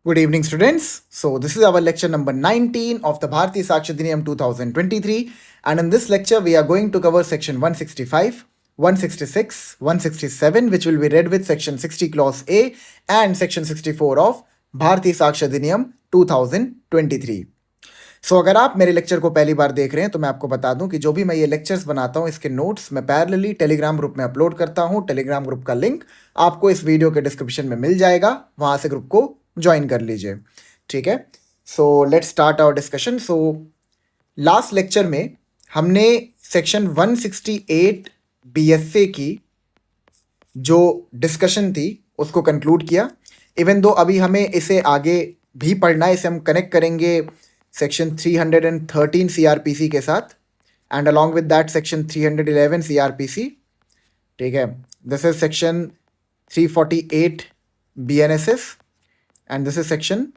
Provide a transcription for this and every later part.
Good evening, students. So, this is our lecture number 19 of the Bharati Saksha Diniyam 2023. And in this lecture, we are going to cover section 165, 166, 167, which will be read with section 60 clause A and section 64 of Bharati Saksha Diniyam 2023. सो अगर आप मेरे lecture को पहली बार देख रहे हैं तो मैं आपको बता दूं कि जो भी मैं ये लेक्चर्स बनाता हूं इसके नोट्स मैं पैरेलली टेलीग्राम ग्रुप में अपलोड करता हूं। टेलीग्राम ग्रुप का लिंक आपको इस वीडियो के डिस्क्रिप्शन में मिल जाएगा, वहां से ग्रुप को ज्वाइन कर लीजिए। ठीक है, so let's start our discussion. So last lecture में हमने सेक्शन 168 बीएसए की जो डिस्कशन थी उसको कंक्लूड किया। इवन दो अभी हमें इसे आगे भी पढ़ना है, इसे हम कनेक्ट करेंगे सेक्शन 313 सीआरपीसी के साथ and along with that section 311 CrPC. ठीक है, this is section 348 BNSS and this is section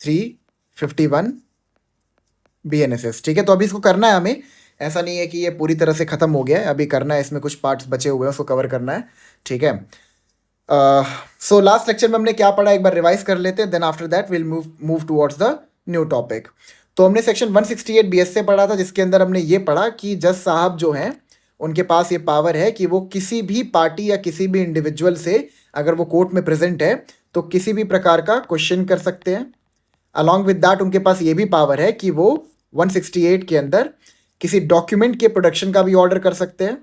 351 BNSS. ठीक है, तो अभी इसको करना है हमें, ऐसा नहीं है कि ये पूरी तरह से खत्म हो गया है, अभी करना है, इसमें कुछ पार्ट्स बचे हुए हैं उसको कवर करना है। ठीक है, सो लास्ट लेक्चर में हमने क्या पढ़ा एक बार रिवाइज कर लेते हैं, then after that will move towards the new topic. तो हमने सेक्शन 168 बीएस से पढ़ा था, जिसके अंदर हमने ये पढ़ा कि जज साहब जो हैं उनके पास ये पावर है कि वो किसी भी पार्टी या किसी भी इंडिविजुअल से अगर वो कोर्ट में प्रेजेंट है तो किसी भी प्रकार का क्वेश्चन कर सकते हैं। अलॉन्ग विद दैट उनके पास ये भी पावर है कि वो 168 के अंदर किसी डॉक्यूमेंट के प्रोडक्शन का भी ऑर्डर कर सकते हैं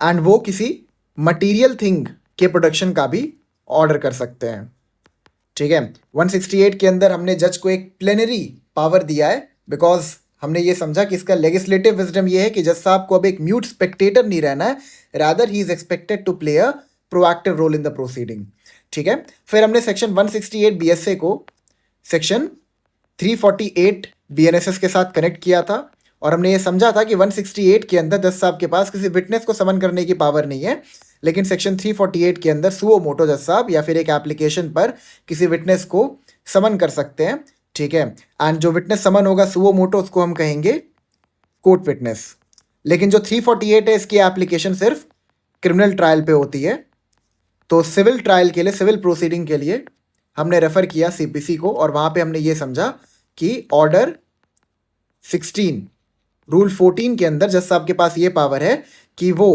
एंड वो किसी मटीरियल थिंग के प्रोडक्शन का भी ऑर्डर कर सकते हैं। ठीक है, 168 के अंदर हमने जज को एक प्लेनरी पावर दिया है, बिकॉज हमने ये समझा कि इसका लेजिस्लेटिव विजडम ये है कि जज साहब को अब एक म्यूट स्पेक्टेटर नहीं रहना है, rather he is expected to play a proactive role in the proceeding. ठीक है, फिर हमने सेक्शन 168 बीएसए को सेक्शन 348 बीएनएसएस के साथ कनेक्ट किया था और हमने ये समझा था कि 168 के अंदर जज साहब के पास किसी विटनेस को समन करने की पावर नहीं है, लेकिन सेक्शन 348 के अंदर सुओ मोटो जज साहब या फिर एक एप्लीकेशन पर किसी विटनेस को समन कर सकते हैं। ठीक है, एंड जो विटनेस समन होगा सुओ मोटो उसको हम कहेंगे कोर्ट विटनेस। लेकिन जो 348 है इसकी एप्लीकेशन सिर्फ क्रिमिनल ट्रायल पे होती है। तो सिविल ट्रायल के लिए, सिविल प्रोसीडिंग के लिए हमने रेफर किया सीपीसी को और वहां पे हमने ये समझा कि ऑर्डर 16 रूल 14 के अंदर जज साहब के पास ये पावर है कि वो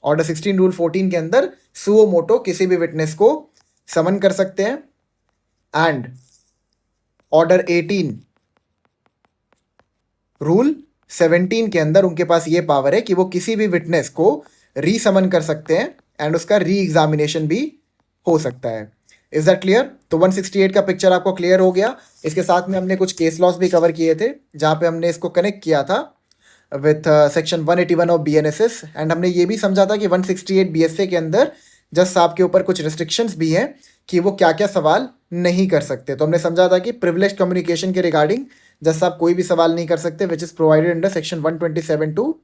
ऑर्डर 16 रूल 14 के अंदर सुओ मोटो किसी भी विटनेस को समन कर सकते हैं एंड ऑर्डर 18 रूल 17 के अंदर उनके पास ये पावर है कि वो किसी भी विटनेस को रीसमन कर सकते हैं एंड उसका री एग्जामिनेशन भी हो सकता है। Is that clear? तो 168 का पिक्चर आपको क्लियर हो गया। इसके साथ में हमने कुछ केस लॉस भी कवर किए थे जहां पे हमने इसको कनेक्ट किया था with section 181 of BNSS and हमने ये भी समझा था कि 168 बीएसए के अंदर जज साहब के ऊपर कुछ रिस्ट्रिक्शंस भी हैं कि वो क्या क्या सवाल नहीं कर सकते। तो हमने समझा था कि प्रिविलेज कम्युनिकेशन के रिगार्डिंग जज साहब कोई भी सवाल नहीं कर सकते, which is provided under section 127 to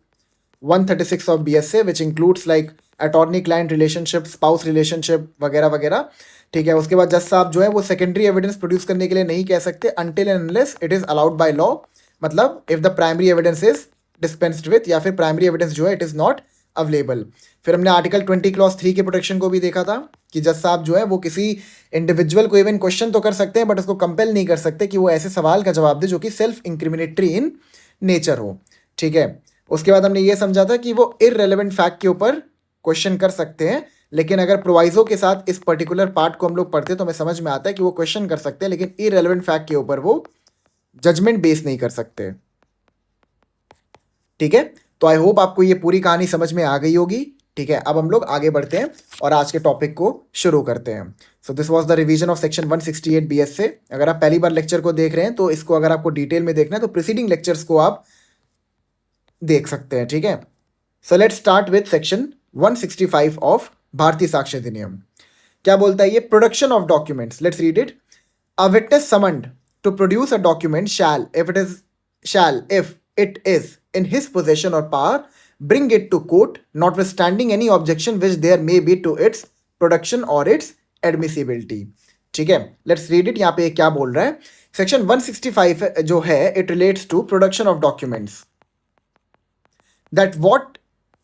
136 of BSA, which includes like attorney client relationship, spouse relationship वगैरह वगैरह। ठीक है, उसके बाद जज साहब जो है वो सेकेंडरी एविडेंस प्रोड्यूस करने के लिए नहीं कह सकते until and unless it is allowed by law, मतलब if the primary evidence is dispensed with या फिर प्राइमरी एविडेंस जो है इट इज़ नॉट अवेलेबल। फिर हमने आर्टिकल 20 क्लॉज 3 के प्रोटेक्शन को भी देखा था कि जज साहब जो है वो किसी इंडिविजुअल को इवन क्वेश्चन तो कर सकते हैं बट उसको कंपेल नहीं कर सकते कि वो ऐसे सवाल का जवाब दे जो कि सेल्फ इंक्रिमिनेटरी इन नेचर हो। ठीक है, उसके बाद हमने ये समझा था कि वो इररेलेवेंट फैक्ट के ऊपर क्वेश्चन कर सकते हैं, लेकिन अगर प्रोवाइजो के साथ इस पर्टिकुलर पार्ट को हम लोग पढ़ते हैं तो हमें समझ में आता है कि वो क्वेश्चन कर सकते हैं लेकिन इररेलेवेंट फैक्ट के ऊपर वो जजमेंट बेस नहीं कर सकते। ठीक है, तो आई होप आपको ये पूरी कहानी समझ में आ गई होगी। ठीक है, अब हम लोग आगे बढ़ते हैं और आज के टॉपिक को शुरू करते हैं। So this was the revision of section 168 BS से। अगर आप पहली बार लेक्चर को देख रहे हैं तो इसको अगर आपको डिटेल में देखना है तो प्रीसीडिंग लेक्चर्स को आप देख सकते हैं। ठीक है, so let's start with section 165 of Bharatiya Sakshya Adhiniyam. क्या बोलता है ये? Production of documents. Let's read it. A witness summoned to produce a document shall if it is in his possession or power bring it to court notwithstanding any objection which there may be to its production or its admissibility। ठीक है, let's read it. यहाँ पे क्या बोल रहा है? Section 165 जो है it relates to production of documents, that what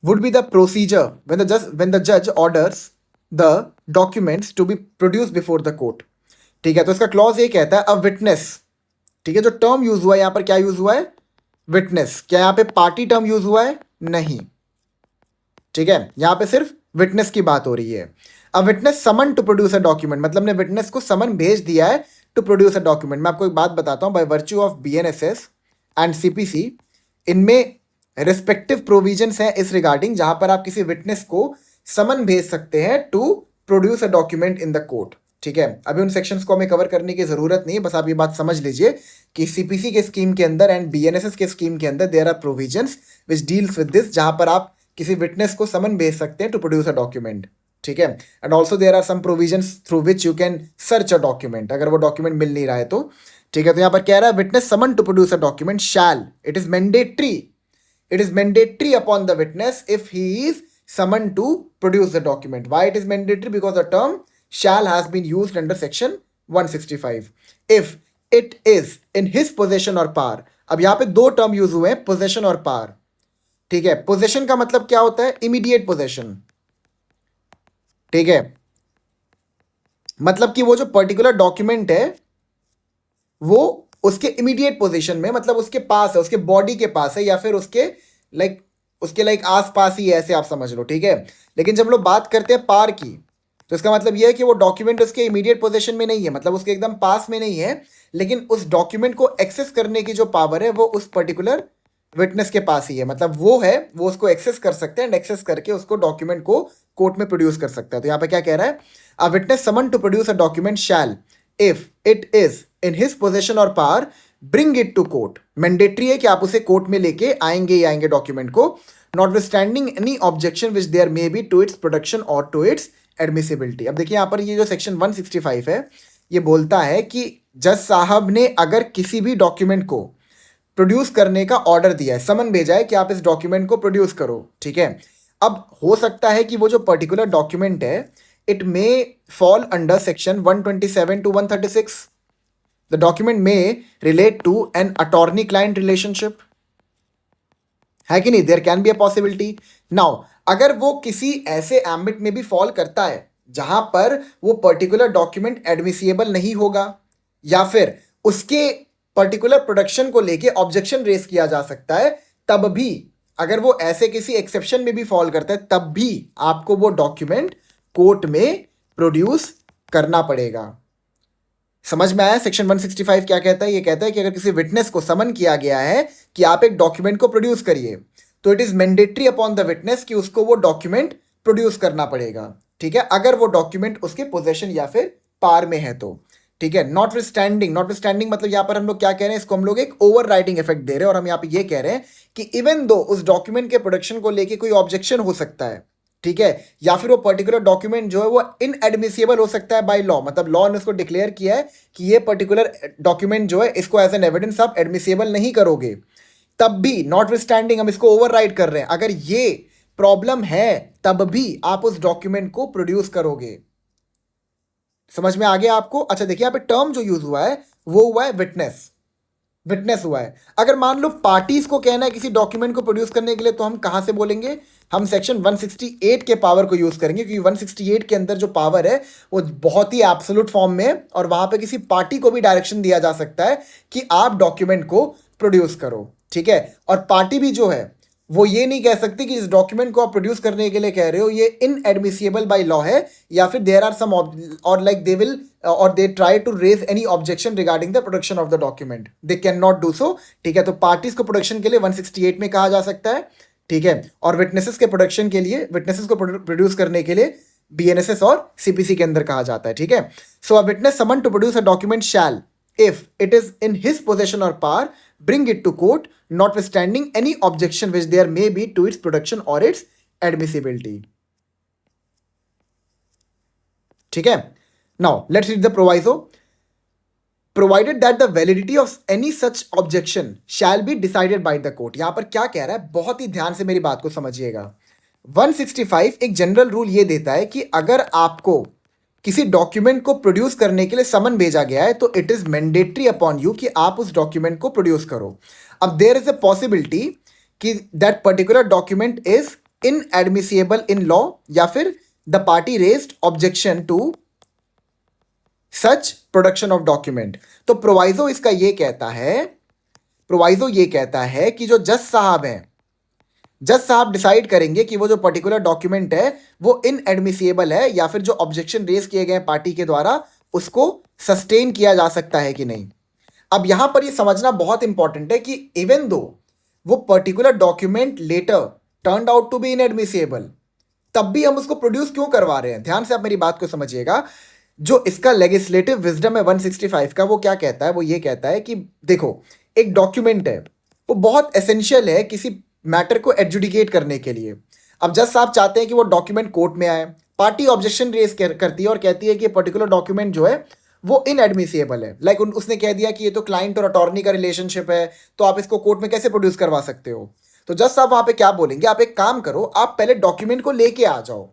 would be the procedure when the judge orders the documents to be produce before the court. ठीक है, तो इसका क्लॉज ये कहता है अ विटनेस, ठीक है, जो टर्म यूज हुआ है यहां पर क्या यूज हुआ है, विटनेस। क्या यहां पे पार्टी टर्म यूज हुआ है, नहीं, ठीक है, यहां पे सिर्फ विटनेस की बात हो रही है। A witness summon to produce a document, मतलब ने विटनेस को समन भेज दिया है टू प्रोड्यूस अ डॉक्यूमेंट। मैं आपको एक बात बताता हूं, by virtue of BNSS and CPC, इनमें रिस्पेक्टिव प्रोविजंस हैं इस रिगार्डिंग, जहां पर आप किसी विटनेस को समन भेज सकते हैं to produce a document in the court. ठीक है, अभी उन सेक्शंस को हमें कवर करने की जरूरत नहीं है, बस आप ये बात समझ लीजिए कि सीपीसी के स्कीम के अंदर एंड बीएनएसएस के स्कीम के अंदर there are provisions which deals with this, जहां पर आप किसी विटनेस को समन भेज सकते हैं टू प्रोड्यूस अ डॉक्यूमेंट। ठीक है, and also there are some provisions through which you can search a document, अगर वो डॉक्यूमेंट मिल नहीं रहा है तो। ठीक है, तो यहां पर कह रहा है witness summon to produce a document shall, it is mandatory, it is mandatory upon the witness if he is summoned to produce the document. Why it is mandatory? Because the term shall has been used under section 165. If it is in his possession or power, अब यहां पे दो term use हुए हैं, possession और power. ठीक है, possession का मतलब क्या होता है, इमीडिएट पोजेशन। ठीक है, मतलब कि वो जो पर्टिकुलर डॉक्यूमेंट है वो उसके इमीडिएट पोजीशन में, मतलब उसके पास है, उसके बॉडी के पास है, या फिर उसके लाइक आस पास ही है, ऐसे आप समझ लो। ठीक है, लेकिन जब लोग बात करते हैं पार की, तो इसका मतलब यह है कि वो डॉक्यूमेंट उसके इमीडिएट पोजीशन में नहीं है, मतलब उसके एकदम पास में नहीं है, लेकिन उस डॉक्यूमेंट को एक्सेस करने की जो पावर है वो उस पर्टिकुलर विटनेस के पास ही है, मतलब वो है, वो उसको एक्सेस कर सकते हैं एंड एक्सेस करके उसको डॉक्यूमेंट को कोर्ट में प्रोड्यूस कर सकता है। तो यहाँ पे क्या कह रहा है, a witness summon to produce a document shall if it is in his possession और power bring it to court. Mandatory है कि आप उसे कोर्ट में लेके आएंगे ही आएंगे डॉक्यूमेंट को, notwithstanding any objection which there may be to its production or to its admissibility. अब देखिए यहाँ पर ये जो सेक्शन 165 है ये बोलता है कि जज साहब ने अगर किसी भी डॉक्यूमेंट को प्रोड्यूस करने का ऑर्डर दिया है, समन भेजा है कि आप इस डॉक्यूमेंट को प्रोड्यूस करो। ठीक है, अब हो सकता है कि वो जो पर्टिकुलर डॉक्यूमेंट है it may fall under section 127 to 136. The document may relate to an attorney client relationship, है कि नहीं, there can be a possibility. Now अगर वो किसी ऐसे एम्बिट में भी फॉल करता है जहां पर वो पर्टिकुलर डॉक्यूमेंट एडमिसिएबल नहीं होगा, या फिर उसके पर्टिकुलर प्रोडक्शन को लेके ऑब्जेक्शन रेस किया जा सकता है, तब भी अगर वो ऐसे किसी एक्सेप्शन में भी फॉल करता है तब भी आपको वो डॉक्यूमेंट कोर्ट में प्रोड्यूस करना पड़ेगा। समझ में आया सेक्शन 165 क्या कहता है? ये कहता है कि अगर किसी विटनेस को समन किया गया है कि आप एक डॉक्यूमेंट को प्रोड्यूस करिए, तो it is mandatory upon the witness कि उसको वो डॉक्यूमेंट प्रोड्यूस करना पड़ेगा। ठीक है, अगर वो डॉक्यूमेंट उसके पोजेशन या फिर पार में है तो। ठीक है, नॉट विस्टैंडिंग मतलब यहां पर हम लोग क्या कह रहे हैं, इसको हम लोग एक ओवर राइटिंग इफेक्ट दे रहे हैं, और हम यहां पे ये कह रहे हैं कि इवन दो उस डॉक्यूमेंट के प्रोडक्शन को लेके कोई ऑब्जेक्शन हो सकता है, ठीक है, या फिर वो पर्टिकुलर डॉक्यूमेंट जो है वो इनएडमिसिबल हो सकता है बाय लॉ, मतलब लॉ ने उसको डिक्लेयर किया है कि ये पर्टिकुलर डॉक्यूमेंट जो है इसको एज एन एविडेंस आप एडमिसिबल नहीं करोगे, तब भी नॉट विस्टैंडिंग हम इसको ओवरराइड कर रहे हैं, अगर ये प्रॉब्लम है तब भी आप उस डॉक्यूमेंट को प्रोड्यूस करोगे। समझ में आ गया आपको? अच्छा देखिए यहाँ पे टर्म जो यूज हुआ है वो हुआ है विटनेस हुआ है। अगर मान लो पार्टीज को कहना है किसी डॉक्यूमेंट को प्रोड्यूस करने के लिए, तो हम कहां से बोलेंगे, हम सेक्शन 168 के पावर को यूज करेंगे, क्योंकि 168 के अंदर जो पावर है वो बहुत ही एब्सोल्यूट फॉर्म में है, और वहां पे किसी पार्टी को भी डायरेक्शन दिया जा सकता है कि आप डॉक्यूमेंट को प्रोड्यूस करो। ठीक है, और पार्टी भी जो है वो ये नहीं कह सकती कि इस डॉक्यूमेंट को आप प्रोड्यूस करने के लिए कह रहे हो ये इनएडमिसिबल बाय लॉ है, या फिर देयर आर सम और लाइक दे विल और they try to raise any objection regarding the production of the document, they can not do so. ठीक है, तो पार्टीज को प्रोडक्शन के लिए 168 में कहा जा सकता है। ठीक है, और विटनेसेस के प्रोडक्शन के लिए, विटनेसेस को प्रोड्यूस करने के लिए बीएनएसएस और सीपीसी के अंदर कहा जाता है। ठीक है, so a witness summon to produce a document shall if it is in his possession or power bring it to court notwithstanding any objection which there may be to its production or its admissibility. ठीक है, now let's read the proviso. Provided that the validity of any such objection shall be decided by the court. यहां पर क्या कह रहा है, बहुत ही ध्यान से मेरी बात को समझिएगा। 165 एक जनरल रूल ये देता है कि अगर आपको किसी डॉक्यूमेंट को प्रोड्यूस करने के लिए समन भेजा गया है तो it is mandatory upon you कि आप उस डॉक्यूमेंट को प्रोड्यूस करो। अब देयर इज अ पॉसिबिलिटी कि that particular document is inadmissible in law, या फिर the party raised objection to such production of document. तो प्रोवाइजो इसका ये कहता है, प्रोवाइजो ये कहता है कि जो जज साहब हैं, जज साहब डिसाइड करेंगे कि वो जो पर्टिकुलर डॉक्यूमेंट है वो इनएडमिसिबल है या फिर जो ऑब्जेक्शन रेज किए गए पार्टी के द्वारा उसको सस्टेन किया जा सकता है कि नहीं। अब यहां पर ये समझना बहुत इंपॉर्टेंट है कि इवन दो वो particular document later turned out to be inadmissible, तब भी हम उसको प्रोड्यूस क्यों करवा रहे हैं। ध्यान से आप मेरी बात को समझिएगा। जो इसका लेजिस्लेटिव विजडम है 165 का, वो क्या कहता है, वो ये कहता है कि देखो एक डॉक्यूमेंट है वो बहुत एसेंशियल है किसी मैटर को एडजुडिकेट करने के लिए। अब जज साहब चाहते हैं कि वो डॉक्यूमेंट कोर्ट में आए, पार्टी ऑब्जेक्शन रेज करती है और कहती है कि पर्टिकुलर डॉक्यूमेंट जो है वो इनएडमिसिबल है। लाइक उसने कह दिया कि ये तो क्लाइंट और अटॉर्नी का रिलेशनशिप है, तो आप इसको कोर्ट में कैसे प्रोड्यूस करवा सकते हो। तो जज साहब वहां पे क्या बोलेंगे, आप एक काम करो, आप पहले डॉक्यूमेंट को लेके आ जाओ,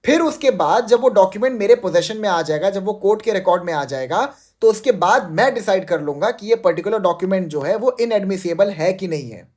फिर उसके बाद जब वो डॉक्यूमेंट मेरे पोजेशन में आ जाएगा, जब वो कोर्ट के रिकॉर्ड में आ जाएगा, तो उसके बाद मैं डिसाइड कर लूंगा कि ये पर्टिकुलर डॉक्यूमेंट जो है वो इनएडमिसिबल है कि नहीं है।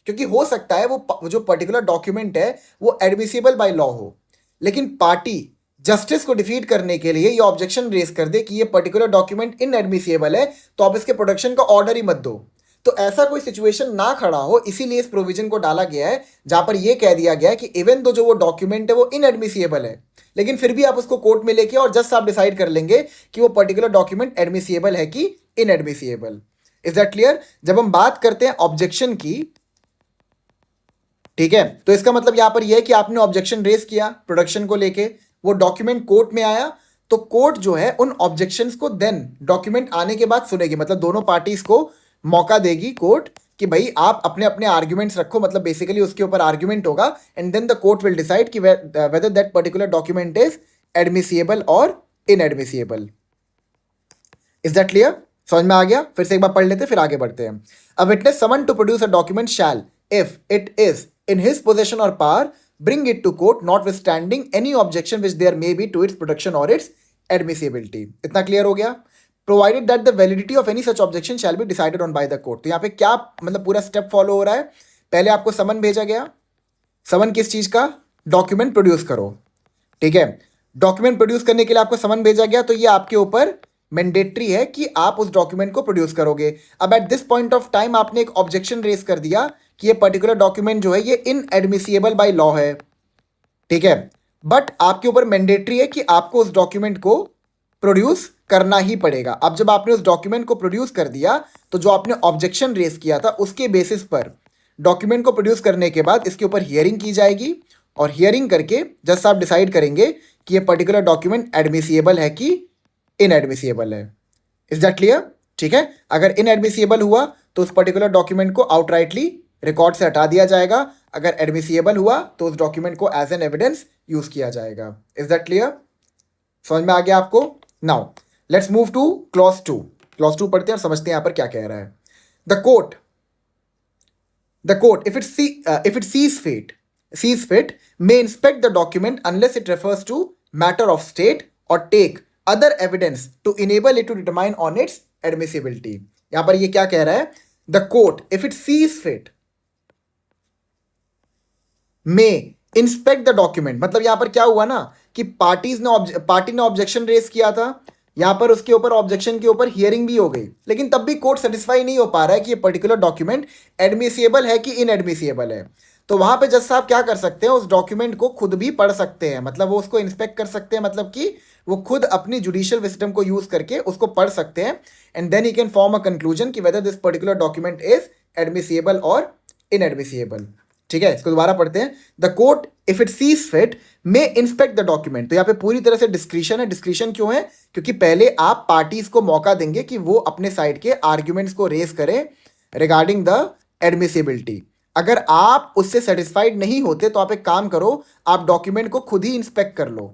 क्योंकि हो सकता है वो जो पर्टिकुलर डॉक्यूमेंट है वो एडमिसिबल बाय लॉ हो, लेकिन पार्टी जस्टिस को डिफीट करने के लिए ये ऑब्जेक्शन रेज कर दे कि ये पर्टिकुलर डॉक्यूमेंट इनएडमिसिबल है, तो आप इसके प्रोडक्शन का ऑर्डर ही मत दो। तो ऐसा कोई सिचुएशन ना खड़ा हो, इसीलिए इस प्रोविजन को डाला गया है जहां पर यह कह दिया गया है कि इवन दो जो वो डॉक्यूमेंट है वो इनएडमिसिबल है, लेकिन फिर भी आप उसको कोर्ट में लेके और जज साहब डिसाइड कर लेंगे कि वो पर्टिकुलर डॉक्यूमेंट एडमिसिबल है कि इनएडमिसिबल। Is that clear. जब हम बात करते हैं ऑब्जेक्शन की, ठीक है, तो इसका मतलब यहां पर यह है कि आपने ऑब्जेक्शन रेज किया प्रोडक्शन को लेके, वो डॉक्यूमेंट कोर्ट में आया, तो कोर्ट जो है उन ऑब्जेक्शंस को देन डॉक्यूमेंट आने के बाद सुनेगी, मतलब दोनों पार्टीज को मौका देगी कोर्ट कि भाई आप अपने अपने आर्ग्यूमेंट्स रखो, मतलब बेसिकली उसके ऊपर आर्ग्यूमेंट होगा and then the court will decide कि whether that particular document is admissible और इनएडमिसिबल। इज दैट क्लियर, समझ में आ गया। फिर से एक बार पढ़ लेते फिर आगे बढ़ते हैं। A witness summon to produce a document shall if it is in his possession or power bring it to court notwithstanding any objection which there may be to its production or its admissibility। इतना clear हो गया। provided that the validity of any such objection shall be decided on by the court। तो यहाँ पे क्या मतलब पूरा step follow हो रहा है, पहले आपको समन भेजा गया, समन किस चीज का, डॉक्यूमेंट प्रोड्यूस करो, ठीक है, डॉक्यूमेंट प्रोड्यूस करने के लिए आपको समन भेजा गया, तो ये आपके ऊपर मैंडेटरी है कि आप उस डॉक्यूमेंट को प्रोड्यूस करोगे। अब at this point of time आपने एक ऑब्जेक्शन रेज कर दिया कि ये पर्टिकुलर डॉक्यूमेंट जो है ये इनएडमिसिबल बाय लॉ है, ठीक है, बट आपके ऊपर मैंडेटरी है कि आपको उस डॉक्यूमेंट को प्रोड्यूस करना ही पड़ेगा। अब जब आपने उस डॉक्यूमेंट को प्रोड्यूस कर दिया, तो जो आपने ऑब्जेक्शन रेज किया था उसके बेसिस पर डॉक्यूमेंट को प्रोड्यूस करने के बाद इसके ऊपर हियरिंग की जाएगी, और हियरिंग करके जज साहब डिसाइड करेंगे कि ये पर्टिकुलर डॉक्यूमेंट एडमिसिबल है कि इनएडमिसिबल है। इज दैट क्लियर, ठीक है। अगर इनएडमिसिबल हुआ तो उस पर्टिकुलर डॉक्यूमेंट को आउटराइटली रिकॉर्ड से हटा दिया जाएगा, अगर एडमिसिबल हुआ तो उस डॉक्यूमेंट को एज एन एविडेंस यूज किया जाएगा। इज दैट क्लियर, समझ में आ गया आपको। Now let's move two clause 2। Clause 2 पढ़ते हैं और समझते हैं यहां पर क्या कह रहा है। The court if it sees fit may inspect the document unless it refers to matter of state or take other evidence to enable it to determine on its admissibility। यहां पर ये क्या कह रहा है, the court if it sees fit may inspect the document, मतलब यहां पर क्या हुआ ना कि पार्टी ने ऑब्जेक्शन रेज किया था, यहां पर उसके ऊपर ऑब्जेक्शन के ऊपर हियरिंग भी हो गई, लेकिन तब भी कोर्ट सेटिस्फाई नहीं हो पा रहा है कि ये पर्टिकुलर डॉक्यूमेंट एडमिसिबल है कि इनएडमिसिबल है। तो वहां पे जज साहब क्या कर सकते हैं, उस डॉक्यूमेंट को खुद भी पढ़ सकते हैं, मतलब वो उसको इंस्पेक्ट कर सकते हैं, मतलब कि वो खुद अपनी जुडिशियल विजडम को यूज करके उसको पढ़ सकते हैं and then he can form a conclusion कि whether this particular document is admissible और इनएडमिसिबल। ठीक है, इसको दोबारा पढ़ते हैं। The court if it sees fit may inspect the document. तो यहाँ पे पूरी तरह से डिस्क्रिशन है। डिस्क्रिशन क्यों है, क्योंकि पहले आप पार्टीज को मौका देंगे कि वो अपने साइड के आर्ग्यूमेंट्स को रेज करें रिगार्डिंग द एडमिसिबिलिटी। अगर आप उससे सेटिस्फाइड नहीं होते तो आप एक काम करो, आप डॉक्यूमेंट को खुद ही इंस्पेक्ट कर लो।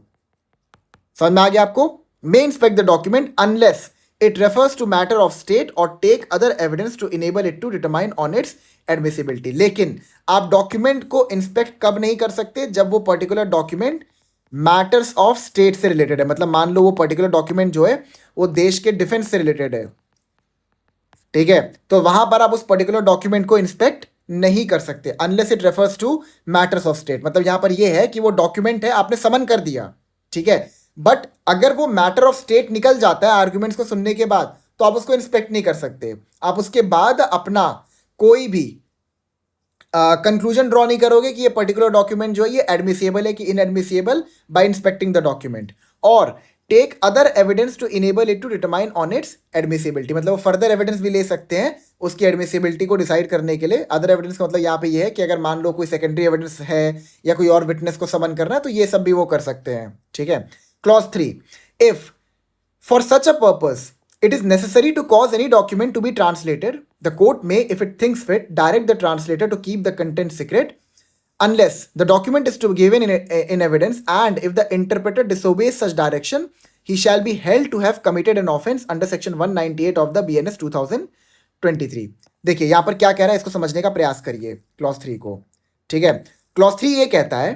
समझ में आ गया आपको। May inspect the document unless it refers to matter of state or take other evidence to enable it to determine on its admissibility। लेकिन आप डॉक्यूमेंट को इंस्पेक्ट कब नहीं कर सकते, जब वो particular document matters of state से रिलेटेड है। मतलब मान लो वो पर्टिकुलर डॉक्यूमेंट जो है वो देश के डिफेंस से रिलेटेड है, ठीक है, तो वहां पर आप उस पर्टिकुलर डॉक्यूमेंट को इंस्पेक्ट नहीं कर सकते unless it refers to matters of state. मतलब यहां पर यह है कि वो डॉक्यूमेंट है, आपने समन कर दिया, ठीक है, बट अगर वो मैटर ऑफ स्टेट निकल जाता है आर्ग्यूमेंट्स को सुनने के बाद, तो आप उसको इंस्पेक्ट नहीं कर सकते। आप उसके बाद अपना कोई भी कंक्लूजन ड्रॉ नहीं करोगे कि ये पर्टिकुलर डॉक्यूमेंट जो है ये एडमिसिबल है कि inadmissible by inspecting the document, और take other evidence to enable it to determine on its admissibility. मतलब वो फर्दर एविडेंस भी ले सकते हैं उसकी एडमिसिबिलिटी को डिसाइड करने के लिए। अदर एविडेंस का मतलब यहाँ पे ये है कि अगर मान लो कोई सेकेंडरी एविडेंस है या कोई और विटनेस को समन करना है, तो ये सब भी वो कर सकते हैं, ठीक है। Clause 3, if for such a purpose, it is necessary to cause any document to be translated. The court may, if it thinks fit, direct the translator to keep the content secret unless the document is to be given in evidence, and if the interpreter disobeys such direction, he shall be held to have committed an offense under section 198 of the BNS 2023. देखिए यहाँ पर क्या कह रहा है, इसको समझने का प्रयास करिए क्लॉज 3 को, ठीक है। क्लॉज 3 ये कहता है,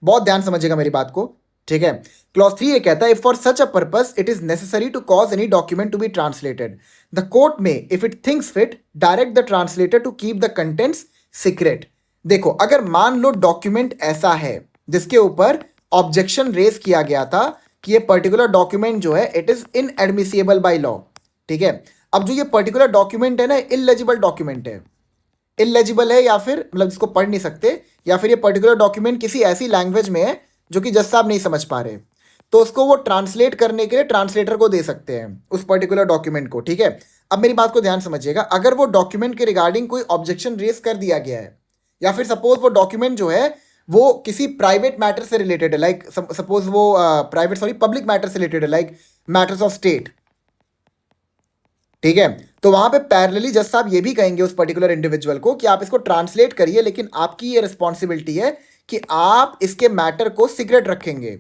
बहुत ध्यान समझिएगा मेरी बात को, ठीक है। क्लॉज 3 ये कहता है, if for such a purpose it is necessary to cause any document to be translated, the court may, if it thinks fit, direct the translator to keep the contents secret. देखो, अगर मान लो document ऐसा है जिसके ऊपर objection raise किया गया था कि ये पर्टिकुलर डॉक्यूमेंट जो है it is inadmissible by law, ठीक है। अब जो ये पर्टिकुलर डॉक्यूमेंट है ना, इललेजिबल डॉक्यूमेंट है, इलेजिबल है, या फिर मतलब जिसको पढ़ नहीं सकते, या फिर ये पर्टिकुलर डॉक्यूमेंट किसी ऐसी लैंग्वेज में है जो कि जज साहब नहीं समझ पा रहे, तो उसको वो ट्रांसलेट करने के लिए ट्रांसलेटर को दे सकते हैं उस पर्टिकुलर डॉक्यूमेंट को, ठीक है। अब मेरी बात को ध्यान समझिएगा, अगर वो डॉक्यूमेंट के रिगार्डिंग कोई ऑब्जेक्शन रेज कर दिया गया है, या फिर सपोज वो डॉक्यूमेंट जो है वो किसी प्राइवेट मैटर से रिलेटेड है, लाइक सपोज वो पब्लिक मैटर से रिलेटेड है, लाइक मैटर्स ऑफ स्टेट, ठीक है, तो वहां पे पैरेलली जज साहब ये भी कहेंगे उस पर्टिकुलर इंडिविजुअल को कि आप इसको ट्रांसलेट करिए, लेकिन आपकी ये रिस्पॉन्सिबिलिटी है कि आप इसके मैटर को सीक्रेट रखेंगे,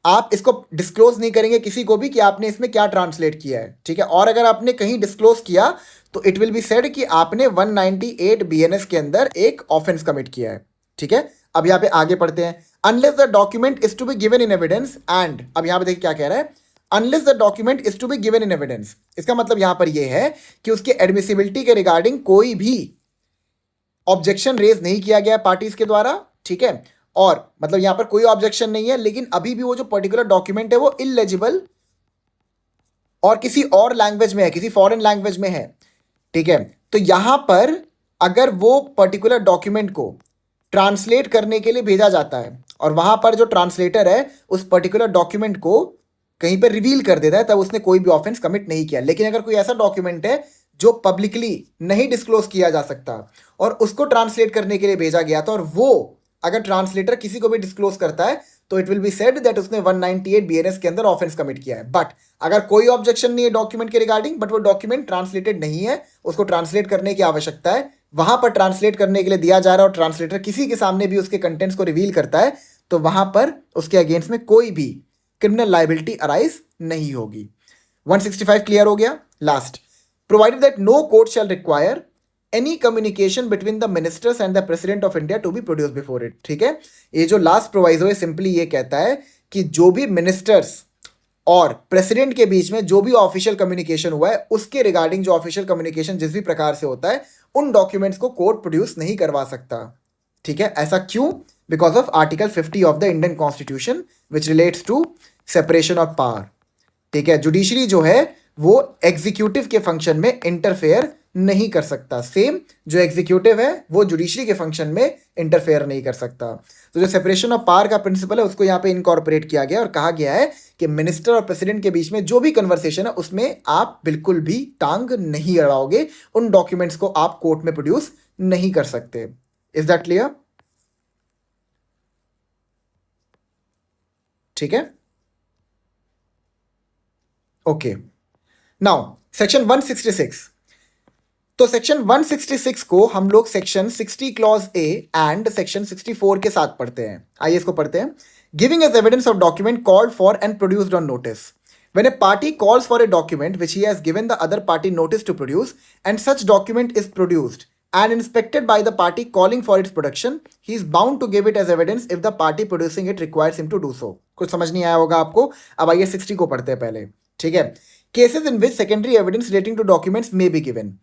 आप इसको डिस्क्लोज नहीं करेंगे किसी को भी कि आपने इसमें क्या ट्रांसलेट किया है, ठीक है। और अगर आपने कहीं डिस्क्लोज किया तो इट विल बी सेड कि आपने 198 बीएनएस के अंदर एक ऑफेंस कमिट किया है, ठीक है। अब यहाँ पे आगे पढ़ते हैं, unless the document is to be given in evidence and, अब यहाँ पे देखिए क्या कह रहा है, unless the document is to be given in evidence. इसका मतलब यहां पर यह है कि उसके एडमिसिबिलिटी के रिगार्डिंग कोई भी ऑब्जेक्शन रेज नहीं किया गया पार्टीज के द्वारा, ठीक है, और मतलब यहां पर कोई ऑब्जेक्शन नहीं है, लेकिन अभी भी वो जो पर्टिकुलर डॉक्यूमेंट है वो इलेजिबल और किसी और लैंग्वेज में है, किसी फॉरेन लैंग्वेज में है, ठीक है। तो यहां पर अगर वो पर्टिकुलर डॉक्यूमेंट को ट्रांसलेट करने के लिए भेजा जाता है और वहां पर जो ट्रांसलेटर है उस पर्टिकुलर डॉक्यूमेंट को कहीं पर रिवील कर देता है, तब उसने कोई भी ऑफेंस कमिट नहीं किया। लेकिन अगर कोई ऐसा डॉक्यूमेंट है जो पब्लिकली नहीं डिस्क्लोज किया जा सकता और उसको ट्रांसलेट करने के लिए भेजा गया था, और वो अगर ट्रांसलेटर किसी को भी डिस्क्लोज करता है, तो it will be said that उसने 198 बीएनएस के अंदर ऑफेंस कमिट किया है। बट अगर कोई ऑब्जेक्शन नहीं है डॉक्यूमेंट के रिगार्डिंग, बट वो डॉक्यूमेंट ट्रांसलेटेड नहीं है, उसको ट्रांसलेट करने की आवश्यकता है, वहां पर ट्रांसलेट करने के लिए दिया जा रहा है और ट्रांसलेटर किसी के सामने भी उसके कंटेंट्स को रिवील करता है, तो वहां पर उसके अगेंस्ट में कोई भी क्रिमिनल लाइबिलिटी अराइज नहीं होगी। 165 क्लियर हो गया। Last, provided that no court shall require any communication between the ministers and the president of India to be produce before it, ठीक है। ये जो लास्ट प्रोवाइजो है सिंपली ये कहता है कि जो भी मिनिस्टर्स और प्रेसिडेंट के बीच में जो भी ऑफिशियल कम्युनिकेशन हुआ है, उसके रिगार्डिंग जो ऑफिशियल कम्युनिकेशन जिस भी प्रकार से होता है, उन डॉक्यूमेंट्स को कोर्ट प्रोड्यूस नहीं करवा सकता, ठीक है। ऐसा क्यों? Because of article 50 of the Indian constitution which relates to separation of power, ठीक है। जुडिशरी जो है वो एग्जीक्यूटिव के फंक्शन में इंटरफेयर नहीं कर सकता, सेम जो एग्जीक्यूटिव है वो जुडिशरी के फंक्शन में इंटरफेयर नहीं कर सकता। तो जो सेपरेशन ऑफ पावर का प्रिंसिपल है उसको यहाँ पे इनकॉर्पोरेट किया गया और कहा गया है कि मिनिस्टर और प्रेसिडेंट के बीच में जो भी कन्वर्सेशन है उसमें आप बिल्कुल भी टांग नहीं अड़ाओगे, उन डॉक्यूमेंट्स को आप कोर्ट में प्रोड्यूस नहीं कर सकते। Is that clear? ठीक है, ओके। नाउ सेक्शन 166, तो सेक्शन 166 को हम लोग section 60 clause a and section 64 के साथ पढ़ते हैं। आइए इसको पढ़ते हैं। Giving as evidence of document called for and produced on notice, when a party calls for a document which he has given the other party notice to produce, and such document is produced and inspected by the party calling for its production, he is bound to give it as evidence if the party producing it requires him to do so। कुछ समझ नहीं आया होगा आपको। अब आइए 60 को पढ़ते हैं पहले, ठीक है। Cases in which secondary evidence relating to documents may be given.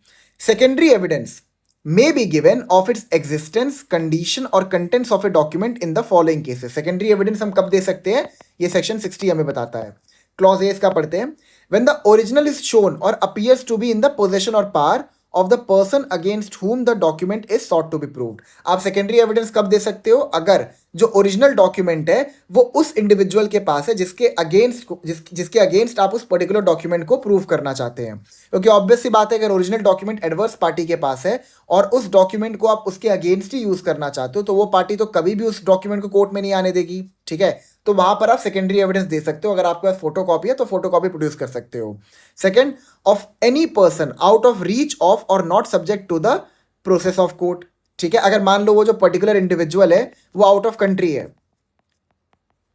Secondary evidence may be given of its existence, condition और contents of a document in the following cases. Secondary evidence हम कब दे सकते हैं, ये section 60 हमें बताता है. Clause A इसका पढ़ते हैं. When the original is shown or appears to be in the possession or power of the person against whom the document is sought to be proved. आप secondary evidence कब दे सकते हो, अगर जो ओरिजिनल डॉक्यूमेंट है वो उस इंडिविजुअल के पास है जिसके अगेंस्ट आप उस पर्टिकुलर डॉक्यूमेंट को प्रूव करना चाहते हैं. क्योंकि ऑब्वियस सी बात है, अगर ओरिजिनल डॉक्यूमेंट एडवर्स पार्टी के पास है और उस डॉक्यूमेंट को आप उसके अगेंस्ट ही यूज करना चाहते हो, तो वो पार्टी तो कभी भी उस डॉक्यूमेंट को कोर्ट में नहीं आने देगी. ठीक है, तो वहां पर आप सेकेंडरी एविडेंस दे सकते हो. अगर आपके पास फोटो कॉपी है तो फोटो कॉपी प्रोड्यूस कर सकते हो. Second, of any person out of reach of और not subject to the process of court. ठीक है, अगर मान लो वो जो पर्टिकुलर इंडिविजुअल है वो आउट ऑफ कंट्री है,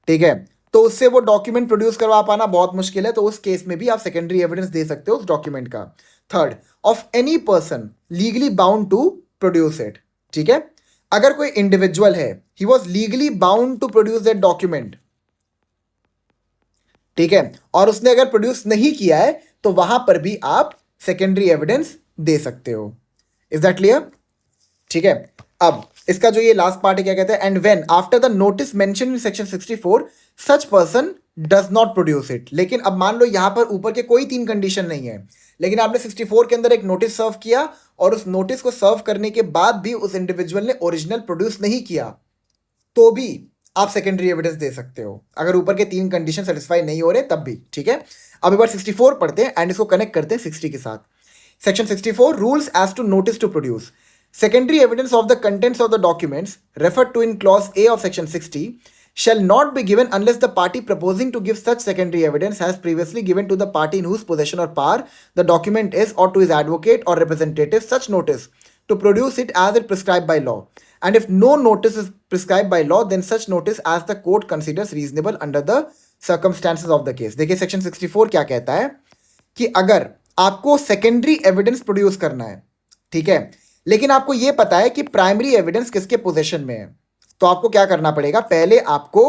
ठीक है, तो उससे वो डॉक्यूमेंट प्रोड्यूस करवा पाना बहुत मुश्किल है, तो उस केस में भी आप सेकेंडरी एविडेंस दे सकते हो उस डॉक्यूमेंट का. Third, of any person legally bound to produce it. ठीक है, अगर कोई इंडिविजुअल है, he was legally bound to produce that document, ठीक है, और उसने अगर प्रोड्यूस नहीं किया है तो वहां पर भी आप सेकेंडरी एविडेंस दे सकते हो. Is that clear? ठीक है, अब इसका जो ये लास्ट पार्ट है क्या कहते हैं, and when after the notice mention in section 64 such person does not produce it. लेकिन अब मान लो यहां पर ऊपर के कोई 3 कंडीशन नहीं है, लेकिन आपने 64 के अंदर एक नोटिस सर्व किया और उस नोटिस को सर्व करने के बाद भी उस इंडिविजुअल ने ओरिजिनल प्रोड्यूस नहीं किया, तो भी आप सेकेंडरी एविडेंस दे सकते हो, अगर ऊपर के 3 कंडीशन सेटिस्फाई नहीं हो रहे तब भी. ठीक है, अब एक बार 64 पढ़ते हैं एंड इसको कनेक्ट करते हैं 60 के साथ. Section 64, rules as to notice to produce. Secondary evidence of the contents of the documents referred to in clause A of section 60 shall not be given unless the party proposing to give such secondary evidence has previously given to the party in whose possession or power the document is or to his advocate or representative such notice to produce it as it prescribed by law. And if no notice is prescribed by law, then such notice as the court considers reasonable under the circumstances of the case. देखिए section 64 क्या कहता है कि अगर आपको secondary evidence produce करना है, ठीक है, लेकिन आपको यह पता है कि प्राइमरी एविडेंस किसके पोजीशन में है, तो आपको क्या करना पड़ेगा, पहले आपको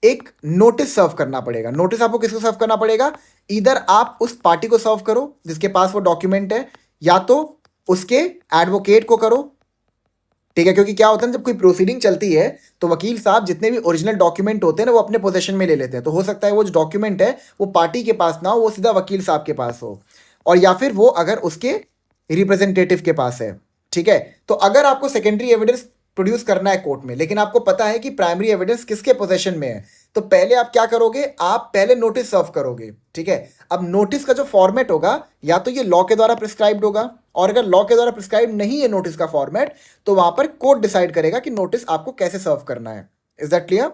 एक नोटिस सर्व करना पड़ेगा. नोटिस आपको किसको सर्व करना पड़ेगा, इधर आप उस पार्टी को सर्व करो जिसके पास वो डॉक्यूमेंट है, या तो उसके एडवोकेट को करो. ठीक है, क्योंकि क्या होता है जब कोई प्रोसीडिंग चलती है तो वकील साहब जितने भी ओरिजिनल डॉक्यूमेंट होते हैं ना वो अपने पोजीशन में ले लेते हैं. तो हो सकता है वो जो डॉक्यूमेंट है वो पार्टी के पास ना हो, वो सीधा वकील साहब के पास हो, और या फिर वो अगर उसके रिप्रेजेंटेटिव के पास है. ठीक है, तो अगर आपको सेकेंडरी एविडेंस प्रोड्यूस करना है कोर्ट में, लेकिन आपको पता है कि प्राइमरी एविडेंस किसके पोजीशन में है, तो पहले आप क्या करोगे, आप पहले नोटिस सर्व करोगे. ठीक है, अब नोटिस का जो फॉर्मेट होगा या तो ये लॉ के द्वारा प्रिस्क्राइब्ड होगा, और अगर लॉ के द्वारा प्रिस्क्राइब नहीं है नोटिस का फॉर्मेट, तो वहां पर कोर्ट डिसाइड करेगा कि नोटिस आपको कैसे सर्व करना है. Is that clear?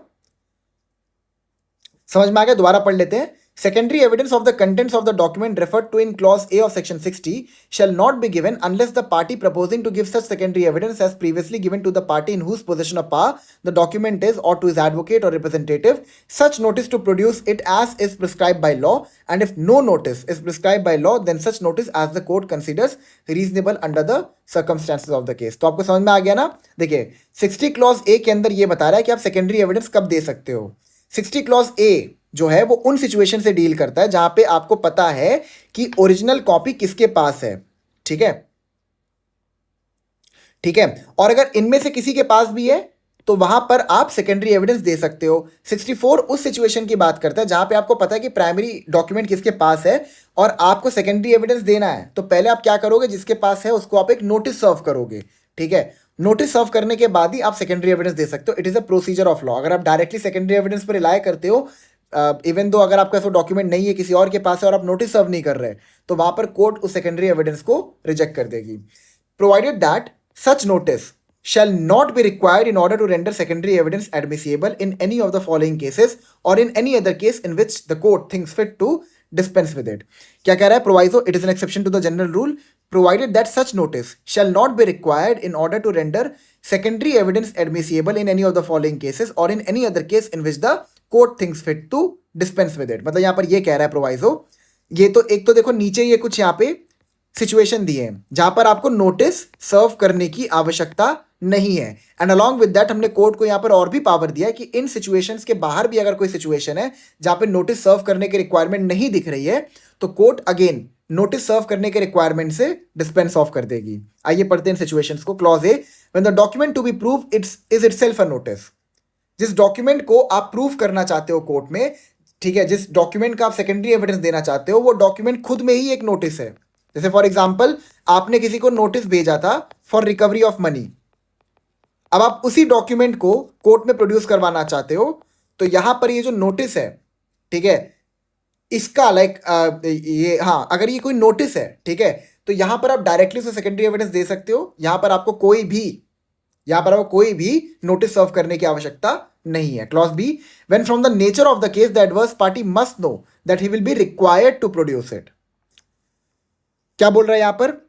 समझ में आ गया? दोबारा पढ़ लेते हैं. Secondary evidence of the contents of the document referred to in clause A of section 60 shall not be given unless the party proposing to give such secondary evidence has previously given to the party in whose possession of power the document is, or to his advocate or representative such notice to produce it as is prescribed by law. And if no notice is prescribed by law, then such notice as the court considers reasonable under the circumstances of the case. तो आपको समझ में आ गया ना? देखिए 60 clause A के अंदर ये बता रहा है कि आप secondary evidence कब दे सकते हो. 60 clause A जो है वो उन सिचुएशन से डील करता है जहां पे आपको पता है कि ओरिजिनल कॉपी किसके पास है. ठीक है, ठीक है, और अगर इनमें से किसी के पास भी है तो वहां पर आप सेकेंडरी एविडेंस दे सकते हो. 64 उस सिचुएशन की बात करता है जहां पे आपको पता है कि प्राइमरी डॉक्यूमेंट किसके पास है और आपको सेकेंडरी एविडेंस देना है, तो पहले आप क्या करोगे, जिसके पास है उसको आप एक नोटिस सर्व करोगे. ठीक है, नोटिस सर्व करने के बाद ही आप सेकेंडरी एविडेंस दे सकते हो. It is a procedure of law. अगर आप डायरेक्टली सेकेंडरी एविडेंस पर रिलाय करते हो, इवन दो अगर आपका डॉक्यूमेंट नहीं है, किसी और के पास है और आप नोटिस सर्व नहीं कर रहे, तो वहां पर कोर्ट उस सेकेंडरी एविडेंस को रिजेक्ट कर देगी. Provided that such notice shall not be required in order to render secondary evidence admissible in any of the following cases or in any other case in which the court thinks fit to dispense with it. क्या कह रहा है proviso? It is an exception to the general rule provided that such notice shall not be required in order to render secondary evidence admissible in any of the following cases or in any other case in which the court thinks fit to dispense with it. मतलब यहाँ पर ये कह रहा है proviso, ये तो एक तो देखो नीचे ये कुछ यहाँ पे सिचुएशन दिए हैं जहां पर आपको नोटिस सर्व करने की आवश्यकता नहीं है, एंड अलॉन्ग विद दैट हमने कोर्ट को यहाँ पर और भी पावर दिया है कि इन सिचुएशंस के बाहर भी अगर कोई सिचुएशन है जहां पे नोटिस सर्व करने की रिक्वायरमेंट नहीं दिख रही है, तो कोर्ट अगेन नोटिस सर्व करने के रिक्वायरमेंट से डिस्पेंस ऑफ कर देगी। आइए पढ़ते हैं सिचुएशंस को। Clause A, when the document to be prove it's is itself a notice. जिस डॉक्यूमेंट को आप प्रूव करना चाहते हो कोर्ट में, ठीक है, जिस डॉक्यूमेंट का आप सेकेंडरी एविडेंस देना चाहते हो, वो डॉक्यूमेंट खुद में ही एक नोटिस है। जैसे फॉर एग्जाम्पल आपने किसी को नोटिस भेजा था फॉर रिकवरी ऑफ मनी, अब आप उसी डॉक्यूमेंट को कोर्ट में प्रोड्यूस करवाना चाहते हो, तो यहां पर ये जो नोटिस है, ठीक है, इसका ये हाँ, अगर ये कोई नोटिस है, ठीक है, तो यहां पर आप डायरेक्टली उसे सेकेंडरी एविडेंस दे सकते हो। यहां पर आपको कोई भी नोटिस सर्व करने की आवश्यकता नहीं है। Clause B, when from the nature of the case the adverse party must know that he will be required to produce it. क्या बोल रहा है यहां पर,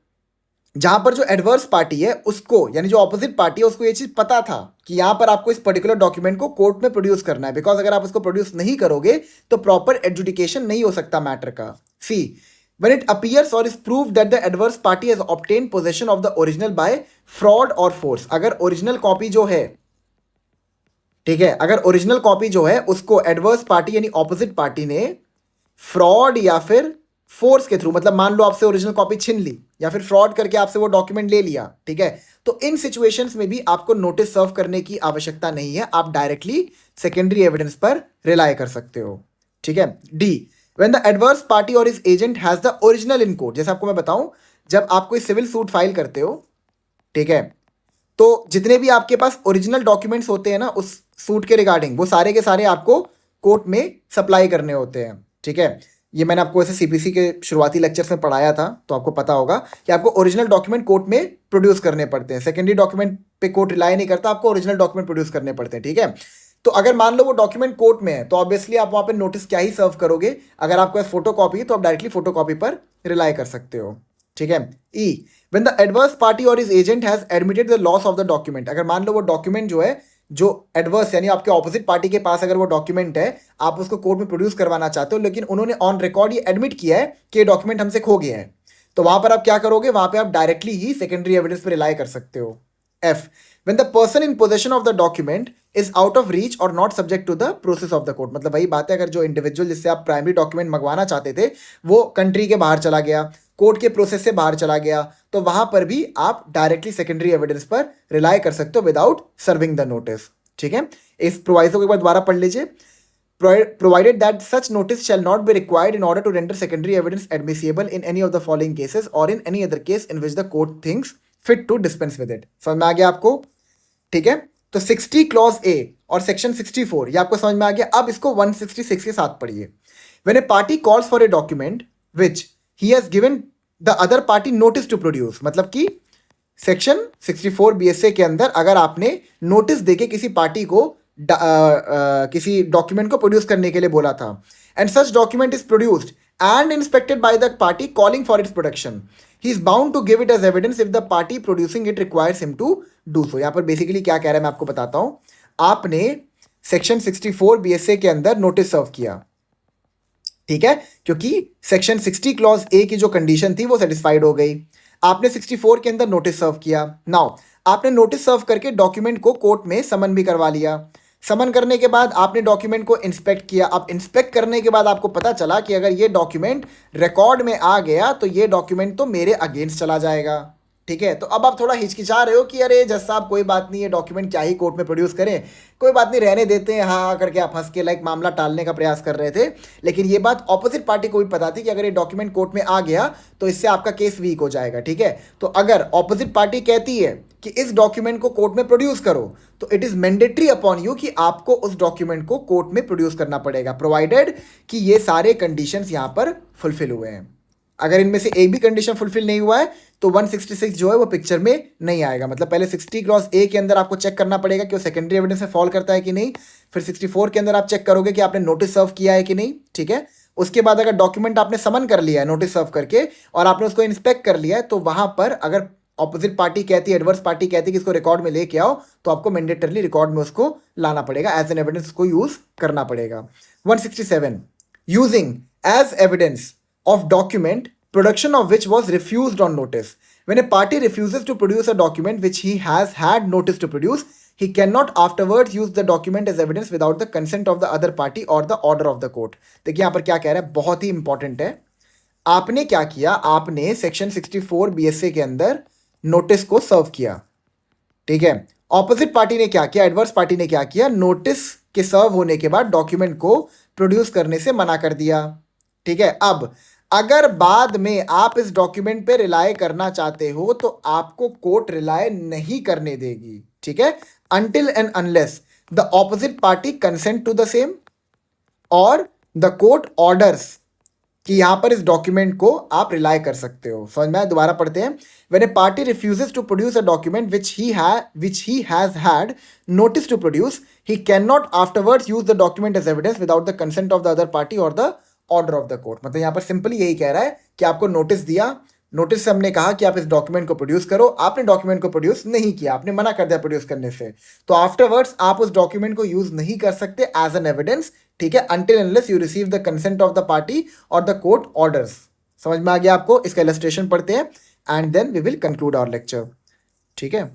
जहां पर जो एडवर्स पार्टी है उसको, यानी जो ऑपोजिट पार्टी है, उसको ये चीज पता था कि यहां पर आपको इस पर्टिकुलर डॉक्यूमेंट को कोर्ट में प्रोड्यूस करना है, बिकॉज अगर आप इसको प्रोड्यूस नहीं करोगे तो प्रॉपर एडजुडिकेशन नहीं हो सकता मैटर का। सी, when it appears or is proved that the adverse party has obtained possession of the original by fraud or force। अगर ओरिजिनल कॉपी जो है, ठीक है, अगर ओरिजिनल कॉपी जो है उसको एडवर्स पार्टी यानी ऑपोजिट पार्टी ने फ्रॉड या फिर फोर्स के थ्रू, मतलब मान लो आपसे ओरिजिनल कॉपी छीन ली या फिर फ्रॉड करके आपसे वो डॉक्यूमेंट ले लिया, ठीक है, तो इन सिचुएशंस में भी आपको नोटिस सर्व करने की आवश्यकता नहीं है, आप डायरेक्टली सेकेंडरी एविडेंस पर रिलाय कर सकते हो। ठीक है। D, when the adverse party और is agent has the original in court. जैसे आपको मैं बताऊं, जब आप कोई सिविल सूट फाइल करते हो, ठीक है, तो जितने भी आपके पास ओरिजिनल डॉक्यूमेंट्स होते हैं ना उस सूट के रिगार्डिंग, वो सारे के सारे आपको कोर्ट में सप्लाई करने होते हैं। ठीक है, ये मैंने आपको ऐसे सीपीसी के शुरुआती लेक्चर्स में पढ़ाया था, तो आपको पता होगा कि आपको ओरिजिनल डॉक्यूमेंट कोर्ट में प्रोड्यूस करने पड़ते हैं। सेकेंडरी डॉक्यूमेंट पे कोर्ट रिलाई नहीं करता, आपको ओरिजिनल डॉक्यूमेंट प्रोड्यूस करने पड़ते हैं। ठीक है, तो अगर मान लो वो डॉक्यूमेंट कोर्ट में है तो ऑब्वियसली आप वहाँ पे नोटिस क्या ही सर्व करोगे। अगर आपके पास फोटो कॉपी है तो आप डायरेक्टली फोटो कॉपी पर रिलाई कर सकते हो। ठीक है। ई, व्हेन द एडवर्स पार्टी और is agent has admitted the loss of the document. अगर मान लो वो डॉक्यूमेंट जो है, जो एडवर्स यानी आपके ऑपोजिट पार्टी के पास अगर वो डॉक्यूमेंट है, आप उसको कोर्ट में प्रोड्यूस करवाना चाहते हो, लेकिन उन्होंने ऑन रिकॉर्ड ये एडमिट किया है कि ये डॉक्यूमेंट हमसे खो गया है, तो वहां पर आप क्या करोगे, वहां पर आप डायरेक्टली ही सेकेंडरी एविडेंस पर रिलाई कर सकते हो। F, when the person in possession of the document is out of reach or not subject to the process of the court। मतलब वही बात है, अगर जो इंडिविजुअल जिससे आप प्राइमरी डॉक्यूमेंट मंगवाना चाहते थे वो कंट्री के बाहर चला गया, कोर्ट के प्रोसेस से बाहर चला गया, तो वहां पर भी आप डायरेक्टली सेकेंडरी एविडेंस पर रिलाई कर सकते हो विदाउट सर्विंग द नोटिस। ठीक है, इस प्रोवाइजो के बाद दोबारा पढ़ लीजिए। Provided that such notice shall not be required in order to render secondary evidence admissible in any of the following cases or in any other case in which the court thinks fit to dispense with it। समझ में आ गया आपको? ठीक है, तो 60 clause ए और section 64 ये आपको समझ में आ गया। अब इसको 166 के साथ पढ़िए। When a party calls for a document which he has given the other party notice to produce, मतलब कि सेक्शन 64 बीएसए के अंदर अगर आपने नोटिस देके किसी पार्टी को किसी डॉक्यूमेंट को प्रोड्यूस करने के लिए बोला था, and such document is produced and inspected by the party calling for its production, he is bound to give it as evidence if the party producing it requires him to do so. यहाँ पर basically क्या कह रहा है मैं आपको बताता हूँ। आपने सेक्शन 64 बीएसए के अंदर नोटिस सर्व किया, ठीक है, क्योंकि सेक्शन 60 क्लॉज ए की जो कंडीशन थी वो सेटिस्फाइड हो गई। आपने 64 के अंदर नोटिस सर्व किया। नाउ आपने नोटिस सर्व करके डॉक्यूमेंट को कोर्ट में समन भी करवा लिया। समन करने के बाद आपने डॉक्यूमेंट को इंस्पेक्ट किया। अब इंस्पेक्ट करने के बाद आपको पता चला कि अगर ये डॉक्यूमेंट रिकॉर्ड में आ गया तो ये डॉक्यूमेंट तो मेरे अगेंस्ट चला जाएगा। ठीक है, तो अब आप थोड़ा हिचकिचा रहे हो कि अरे जज साहब कोई बात नहीं है, डॉक्यूमेंट क्या ही कोर्ट में प्रोड्यूस करें, कोई बात नहीं रहने देते हैं, हाँ हाँ करके आप हंस के मामला टालने का प्रयास कर रहे थे। लेकिन ये बात ऑपोजिट पार्टी को भी पता थी कि अगर ये डॉक्यूमेंट कोर्ट में आ गया तो इससे आपका केस वीक हो जाएगा। ठीक है, तो अगर ऑपोजिट पार्टी कहती है कि इस डॉक्यूमेंट को कोर्ट में प्रोड्यूस करो, तो it is mandatory upon you कि आपको उस डॉक्यूमेंट को कोर्ट में प्रोड्यूस करना पड़ेगा, प्रोवाइडेड कि ये सारे कंडीशंस यहाँ पर फुलफिल हुए हैं। अगर इनमें से एक भी कंडीशन फुलफिल नहीं हुआ है तो 166 जो है वो पिक्चर में नहीं आएगा। मतलब पहले 60 क्लॉज ए के अंदर आपको चेक करना पड़ेगा कि वो सेकेंडरी एविडेंस में फॉल करता है कि नहीं, फिर 64 के अंदर आप चेक करोगे कि आपने नोटिस सर्व किया है कि नहीं। ठीक है, उसके बाद अगर डॉक्यूमेंट आपने समन कर लिया है नोटिस सर्व करके और आपने उसको इंस्पेक्ट कर लिया है, तो वहां पर अगर ऑपोजिट पार्टी कहती है, एडवर्स पार्टी कहती है कि इसको रिकॉर्ड में लेके आओ, तो आपको मैंडेटरली रिकॉर्ड में उसको लाना पड़ेगा, एज एन एविडेंस उसको यूज करना पड़ेगा। 167, using as evidence of document production of which was refused on notice। When a party refuses to produce a document which he has had notice to produce, he cannot afterwards use the document as evidence without the consent of the other party or the order of the court। देखिए यहाँ पर क्या कह रहा है, बहुत ही important है। आपने क्या किया, आपने सेक्शन 64 बीएसए के अंदर नोटिस को सर्व किया, ठीक है। ऑपोजिट पार्टी ने क्या किया, एडवर्स पार्टी ने क्या किया, नोटिस के सर्व होने के बाद डॉक्यूमेंट को प्रोड्यूस करने से मना कर दिया, ठीक है। अब अगर बाद में आप इस डॉक्यूमेंट पे रिलाय करना चाहते हो तो आपको कोर्ट रिलाय नहीं करने देगी, ठीक है, until and unless the opposite party consent to the same और the court orders कि यहां पर इस डॉक्यूमेंट को आप रिलाय कर सकते हो। समझ में आया? दोबारा पढ़ते हैं। When a party refuses to produce a document which he has had notice to produce, he cannot afterwards use the document as evidence without the consent of the other party or the order of the court। मतलब यहां पर simply यही कह रहा है कि आपको notice दिया, नोटिस से हमने कहा कि आप इस डॉक्यूमेंट को प्रोड्यूस करो, आपने डॉक्यूमेंट को प्रोड्यूस नहीं किया, आपने मना कर दिया प्रोड्यूस करने से, तो आफ्टरवर्ड्स आप उस डॉक्यूमेंट को यूज नहीं कर सकते एज एन एविडेंस, ठीक है, until unless you receive the consent of the party or the court orders। समझ में आ गया आपको? इसका इलस्ट्रेशन पढ़ते हैं and then we will conclude our lecture, ठीक है।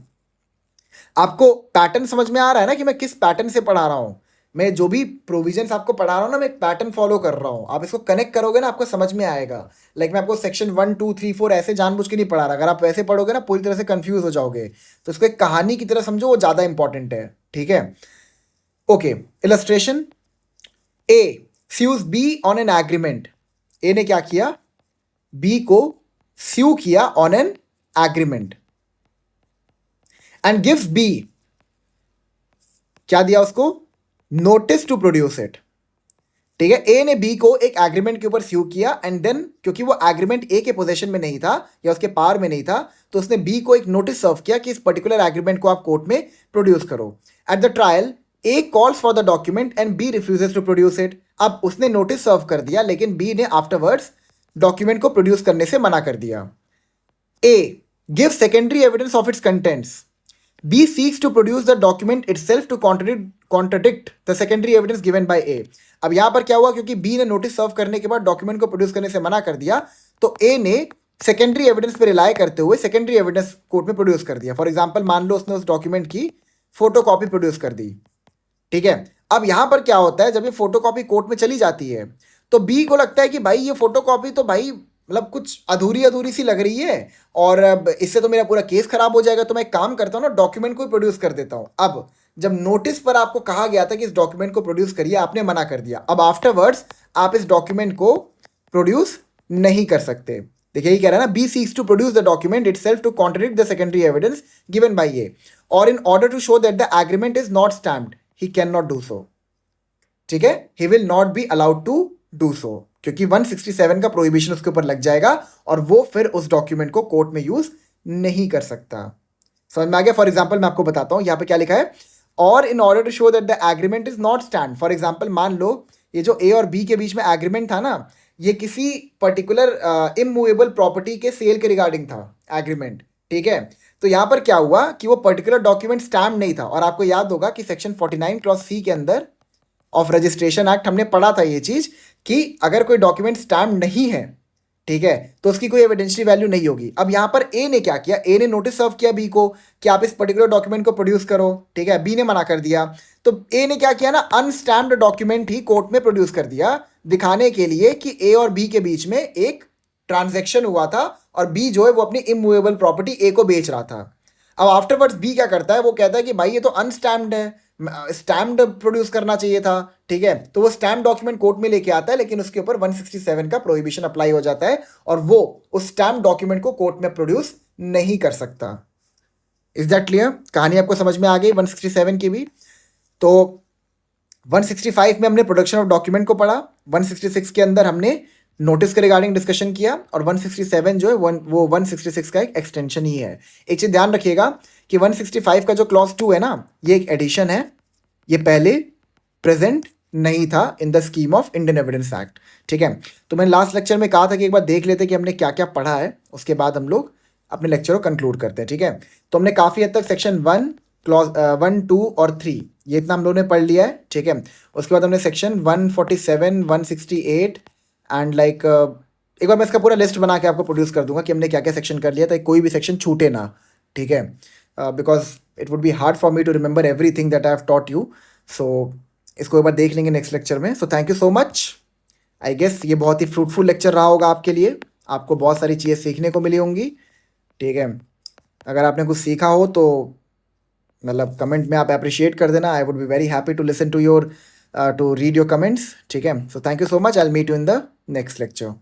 आपको पैटर्न समझ में आ रहा है ना कि मैं किस पैटर्न से पढ़ा रहा हूं? मैं जो भी प्रोविजंस आपको पढ़ा रहा हूं ना, मैं एक पैटर्न फॉलो कर रहा हूं। आप इसको कनेक्ट करोगे ना, आपको समझ में आएगा। लाइक मैं आपको सेक्शन 1 2 3 4 ऐसे जानबूझ के नहीं पढ़ा रहा। अगर आप वैसे पढ़ोगे ना पूरी तरह से कंफ्यूज हो जाओगे, तो इसको एक कहानी की तरह समझो, वो ज़्यादा इंपॉर्टेंट है, ठीक है। Okay, illustration. A sues B on an agreement। A ने क्या किया, बी को स्यू किया on an agreement and gives B, क्या दिया उसको, नोटिस टू प्रोड्यूस इट, ठीक है। ए ने बी को एक एग्रीमेंट के ऊपर स्यू किया एंड देन क्योंकि वो एग्रीमेंट ए के पोजीशन में नहीं था या उसके पावर में नहीं था, तो उसने बी को एक नोटिस सर्व किया कि इस पर्टिकुलर एग्रीमेंट को आप कोर्ट में प्रोड्यूस करो। At the trial A calls for the document and B refuses to produce it. अब उसने नोटिस सर्व कर दिया लेकिन बी ने आफ्टरवर्ड्स डॉक्यूमेंट को प्रोड्यूस करने से मना कर दिया। A give secondary evidence of its contents. B seeks to produce the document itself to contradict the secondary evidence given by A। अब यहां पर क्या हुआ, क्योंकि B ने नोटिस सर्व करने के बाद डॉक्यूमेंट को प्रोड्यूस करने से मना कर दिया, तो A ने सेकेंडरी एविडेंस पे रिलाय करते हुए सेकेंडरी एविडेंस कोर्ट में प्रोड्यूस कर दिया। फॉर एग्जांपल मान लो उसने उस डॉक्यूमेंट की फोटो कॉपी प्रोड्यूस कर दी, ठीक है। अब यहां पर क्या होता है, जब ये फोटो कॉपी कोर्ट में चली जाती है तो बी को लगता है कि भाई ये फोटो कॉपी तो भाई मतलब कुछ अधूरी अधूरी सी लग रही है और अब इससे तो मेरा पूरा केस खराब हो जाएगा, तो मैं एक काम करता हूँ ना, डॉक्यूमेंट को प्रोड्यूस कर देता हूँ। अब जब नोटिस पर आपको कहा गया था कि इस डॉक्यूमेंट को प्रोड्यूस करिए, आपने मना कर दिया, अब आफ्टरवर्ड्स आप इस डॉक्यूमेंट को प्रोड्यूस नहीं कर सकते। देखिए ये कह रहा है ना, B seeks to produce the document itself to contradict the secondary evidence given by A or in order to show that the agreement is not stamped he can not do so, ठीक है, he will not be allowed to do so, क्योंकि 167 का prohibition उसके ऊपर लग जाएगा और वो फिर उस डॉक्यूमेंट को कोर्ट में यूज नहीं कर सकता। समझ में आ गया? फॉर एग्जाम्पल मैं आपको बताता हूं, यहाँ पे क्या लिखा है, और in order to show that the agreement is not stand. For example मान लो ये जो ए और बी के बीच में एग्रीमेंट था ना, ये किसी पर्टिकुलर इमूवेबल प्रॉपर्टी के सेल के रिगार्डिंग था एग्रीमेंट, ठीक है। तो यहाँ पर क्या हुआ कि वो पर्टिकुलर डॉक्यूमेंट स्टैम्प नहीं था, और आपको याद होगा कि सेक्शन 49 क्लॉज सी के अंदर ऑफ रजिस्ट्रेशन एक्ट हमने पढ़ा था ये चीज कि अगर कोई डॉक्यूमेंट स्टैम्प नहीं है, ठीक है, तो उसकी कोई एविडेंशियरी वैल्यू नहीं होगी। अब यहां पर ए ने क्या किया, ए ने नोटिस सर्व किया बी को कि आप इस पर्टिकुलर डॉक्यूमेंट को प्रोड्यूस करो, ठीक है, बी ने मना कर दिया, तो ए ने क्या किया ना, अनस्टैम्प्ड डॉक्यूमेंट ही कोर्ट में प्रोड्यूस कर दिया, दिखाने के लिए कि ए और बी के बीच में एक ट्रांजैक्शन हुआ था और बी जो है वो अपनी इमूवेबल प्रॉपर्टी ए को बेच रहा था। अब आफ्टरवर्ड्स बी क्या करता है, वो कहता है कि भाई ये तो अनस्टैम्प्ड है, स्टैम्प्ड प्रोड्यूस करना चाहिए था, ठीक है, तो वो स्टैम्प डॉक्यूमेंट कोर्ट में लेके आता है, लेकिन उसके ऊपर 167 का प्रोहिबिशन अप्लाई हो जाता है और वो उस स्टैम्प डॉक्यूमेंट को कोर्ट में प्रोड्यूस नहीं कर सकता। Is that clear? कहानी आपको समझ में आ गई 167 की भी। तो 165 में हमने प्रोडक्शन ऑफ डॉक्यूमेंट को पढ़ा, 166 के अंदर हमने नोटिस के रिगार्डिंग डिस्कशन किया, और 167 जो है वो 166 का एक एक्सटेंशन ही है। एक चीज ध्यान रखिएगा कि 165 का जो क्लॉज 2 है ना, ये एक एडिशन है, ये पहले प्रेजेंट नहीं था in the scheme of Indian evidence act, ठीक है। तो मैंने लास्ट लेक्चर में कहा था कि एक बार देख लेते कि हमने क्या क्या पढ़ा है, उसके बाद हम लोग अपने लेक्चर को कंक्लूड करते हैं, ठीक है। तो हमने काफ़ी हद तक सेक्शन 1 क्लॉज 1 2 और 3 ये इतना हम लोगों ने पढ़ लिया है, ठीक है। उसके बाद हमने सेक्शन 147 168 एंड लाइक एक बार मैं इसका पूरा लिस्ट बना के आपको प्रोड्यूस कर दूंगा कि हमने क्या क्या सेक्शन कर लिया, ताकि कोई भी सेक्शन छूटे ना, ठीक है, because it would be hard for me to remember everything that I have taught you. So इसको एक बार देख लेंगे नेक्स्ट लेक्चर में। So thank you so much, I guess ये बहुत ही फ्रूटफुल लेक्चर रहा होगा आपके लिए, आपको बहुत सारी चीज़ें सीखने को मिली होंगी। ठीक है, अगर आपने कुछ सीखा हो तो मतलब कमेंट में आप अप्रिशिएट कर देना। I would be very happy to listen to your to read your comments. ठीक है, so thank you so much, I will meet you in the next lecture.